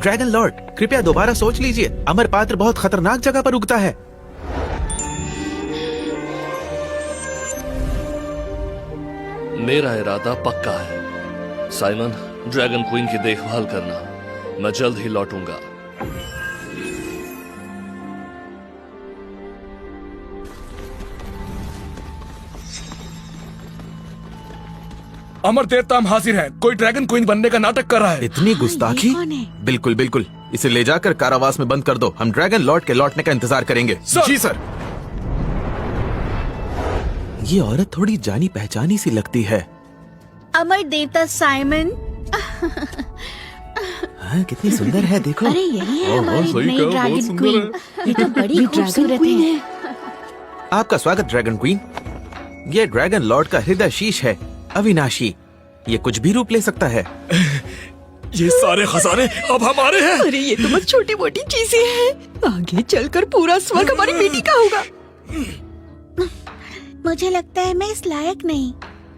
Dragon Lord, कृपया दोबारा सोच लीजिए। अमर पात्र बहुत खतरनाक जगह पर उगता है। मेरा इरादा पक्का है। साइमन, ड्रैगन क्वीन की देखभाल करना। मैं जल्द ही लौटूंगा। अमर देवताम हाजिर हैं। कोई ड्रैगन क्वीन बनने का नाटक कर रहा है। इतनी गुस्ताखी? बिल्कुल बिल्कुल, इसे ले जाकर कारावास में बंद कर दो। हम ड्रैगन लॉर्ड के लौटने का इंतजार करेंगे। जी सर। ये औरत थोड़ी जानी पहचानी सी लगती है। अमर देवता साइमन। हाँ, कितनी सुंदर है, देखो। अरे यही है हमारी नई ड्रैगन क्वीन। ये तो बड़ी खूबसूरत है। आपका स्वागत ड्रैगन क्वीन। ये ड्रैगन लॉर्ड का हृदय शीश है, अविनाशी। ये कुछ भी रूप ले सकता है। ये सारे खजाने अब हमारे हैं। अरे ये तो बस छोटी मोटी चीजें हैं। आगे चलकर पूरा स्वर्ग हमारी बेटी का होगा। मुझे लगता है मैं इस लायक नहीं।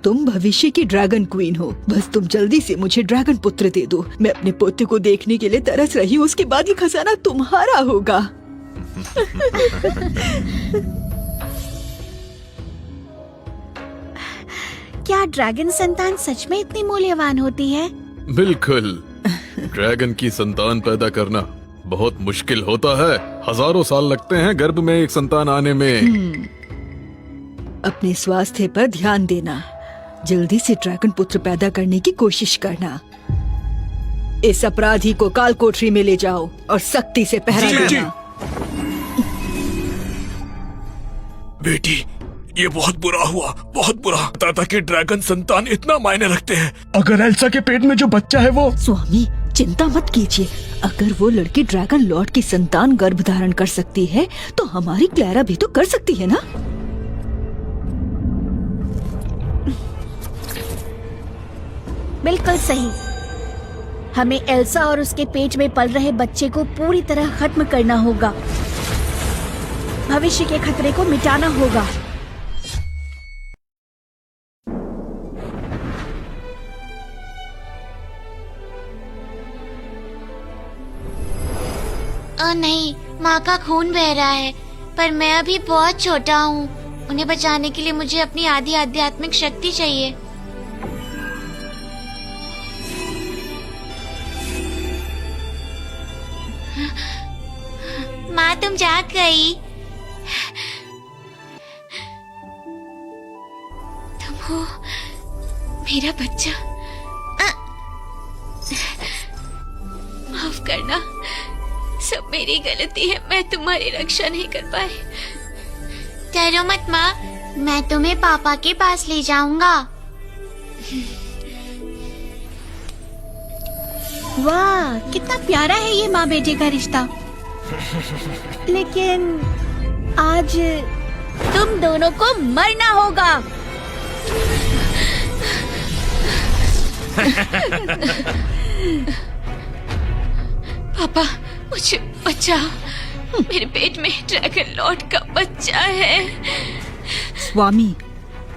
तुम भविष्य की ड्रैगन क्वीन हो। बस तुम जल्दी से मुझे ड्रैगन पुत्र दे दो। मैं अपने पोते को देखने के लिए तरस रही हूँ। उसके बाद ये खजाना तुम्हारा होगा। क्या ड्रैगन संतान सच में इतनी मूल्यवान होती है? बिल्कुल। ड्रैगन की संतान पैदा करना बहुत मुश्किल होता है। हजारों साल लगते हैं गर्भ में एक संतान आने में। अपने स्वास्थ्य पर ध्यान देना। जल्दी से ड्रैगन पुत्र पैदा करने की कोशिश करना। इस अपराधी को काल कोठरी में ले जाओ और सख्ती से पहरा देना। बेटी, ये बहुत बुरा हुआ, बहुत बुरा। पता था कि ड्रैगन संतान इतना मायने रखते हैं। अगर एल्सा के पेट में जो बच्चा है वो। स्वामी, चिंता मत कीजिए। अगर वो लड़की ड्रैगन लॉर्ड की संतान गर्भ धारण कर सकती है तो हमारी क्लैरा भी तो कर सकती है ना। बिल्कुल सही। हमें एल्सा और उसके पेट में पल रहे बच्चे को पूरी तरह खत्म करना होगा। भविष्य के खतरे को मिटाना होगा। नहीं, माँ का खून बह रहा है, पर मैं अभी बहुत छोटा हूँ। उन्हें बचाने के लिए मुझे अपनी आधी आध्यात्मिक शक्ति चाहिए। माँ, तुम जाग गई? तुम हो मेरा बच्चा। माफ करना, सब मेरी गलती है। मैं तुम्हारी रक्षा नहीं कर पाई। डरो मत माँ, मैं तुम्हें पापा के पास ले जाऊंगा। वाह, कितना प्यारा है ये माँ बेटे का रिश्ता। लेकिन आज तुम दोनों को मरना होगा। पापा, मुझे बचाओ। मेरे पेट में ड्रैगन लॉर्ड का बच्चा है। स्वामी,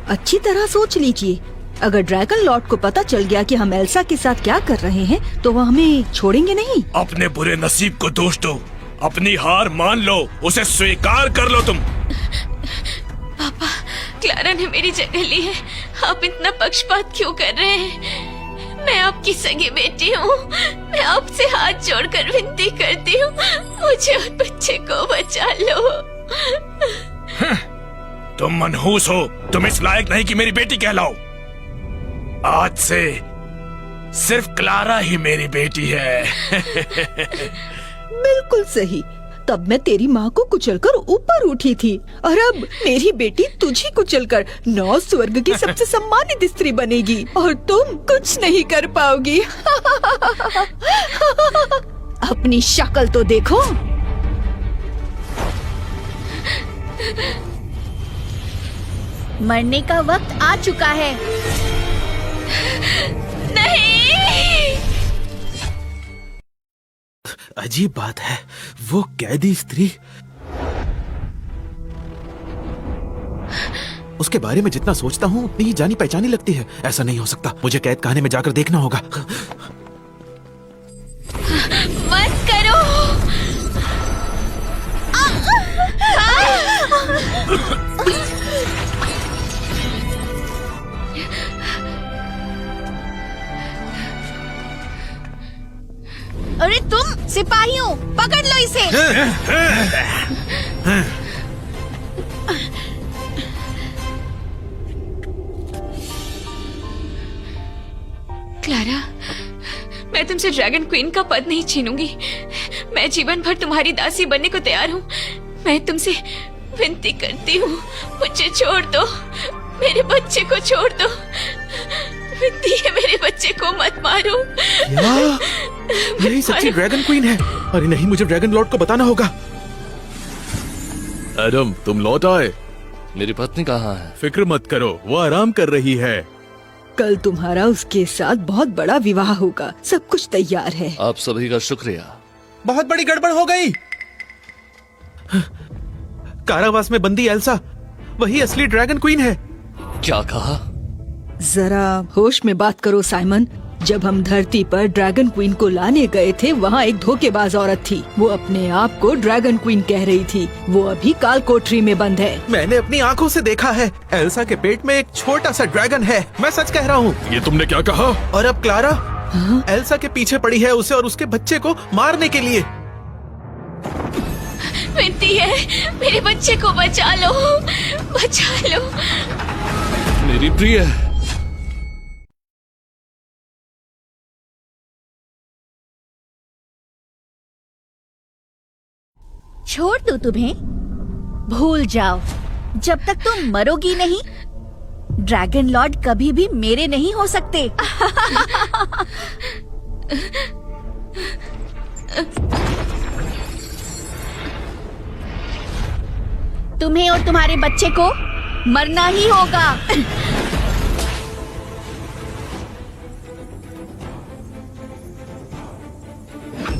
अच्छी तरह सोच लीजिए। अगर ड्रैगन लॉर्ड को पता चल गया कि हम एल्सा के साथ क्या कर रहे हैं तो वो हमें छोड़ेंगे नहीं। अपने बुरे नसीब को दोष दो, अपनी हार मान लो, उसे स्वीकार कर लो तुम। पापा, क्लारा ने मेरी जगह ली है। आप इतना पक्षपात क्यों कर रहे हैं? मैं आपकी सगी बेटी हूँ। मैं आपसे हाथ जोड़कर विनती करती हूँ, मुझे और बच्चे को बचा लो। तुम मनहूस हो। तुम इस लायक नहीं कि मेरी बेटी कहलाओ। आज से सिर्फ क्लारा ही मेरी बेटी है। बिल्कुल सही। तब मैं तेरी माँ को कुचलकर ऊपर उठी थी और अब मेरी बेटी तुझे कुचलकर 9 स्वर्ग की सबसे सम्मानित स्त्री बनेगी और तुम कुछ नहीं कर पाओगी। अपनी शक्ल तो देखो। मरने का वक्त आ चुका है। नहीं। अजीब बात है, वो कैदी स्त्री उसके बारे में जितना सोचता हूँ उतनी ही जानी पहचानी लगती है। ऐसा नहीं हो सकता, मुझे कैद खाने में जाकर देखना होगा। मत अरे तुम सिपाहियों, पकड़ लो इसे। क्लारा, मैं तुमसे ड्रैगन क्वीन का पद नहीं छीनूंगी। मैं जीवन भर तुम्हारी दासी बनने को तैयार हूँ। मैं तुमसे विनती करती हूँ, मुझे छोड़ दो, मेरे बच्चे को छोड़ दो। विनती है, मेरे बच्चे को मत मारो। यही सच्ची ड्रैगन क्वीन है। अरे नहीं, मुझे ड्रैगन लॉर्ड को बताना होगा। एडम, तुम लौट आए। मेरी पत्नी कहाँ है? फिक्र मत करो, वो आराम कर रही है। कल तुम्हारा उसके साथ बहुत बड़ा विवाह होगा, सब कुछ तैयार है। आप सभी का शुक्रिया। बहुत बड़ी गड़बड़ हो गई। कारावास में बंदी एल्सा वही असली ड्रैगन क्वीन है। क्या कहा? जरा होश में बात करो साइमन। जब हम धरती पर ड्रैगन क्वीन को लाने गए थे, वहाँ एक धोखेबाज औरत थी। वो अपने आप को ड्रैगन क्वीन कह रही थी। वो अभी काल कोठरी में बंद है। मैंने अपनी आंखों से देखा है। एल्सा के पेट में एक छोटा सा ड्रैगन है। मैं सच कह रहा हूँ। ये तुमने क्या कहा? और अब क्लारा एल्सा के पीछे पड़ी है, उसे और उसके बच्चे को मारने के लिए। विनती है, मेरे बच्चे को बचा लो, बचा लो। मेरी प्रिय, छोड़ दूं तुम्हें? भूल जाओ, जब तक तुम मरोगी नहीं, ड्रैगन लॉर्ड कभी भी मेरे नहीं हो सकते। तुम्हें और तुम्हारे बच्चे को मरना ही होगा।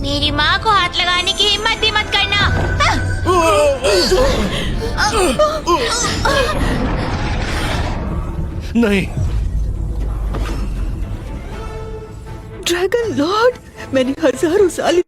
मेरी माँ को हाथ लगाने की हिम्मत भी मत करना। नहीं। ड्रैगन लॉर्ड, मैंने हजारों साल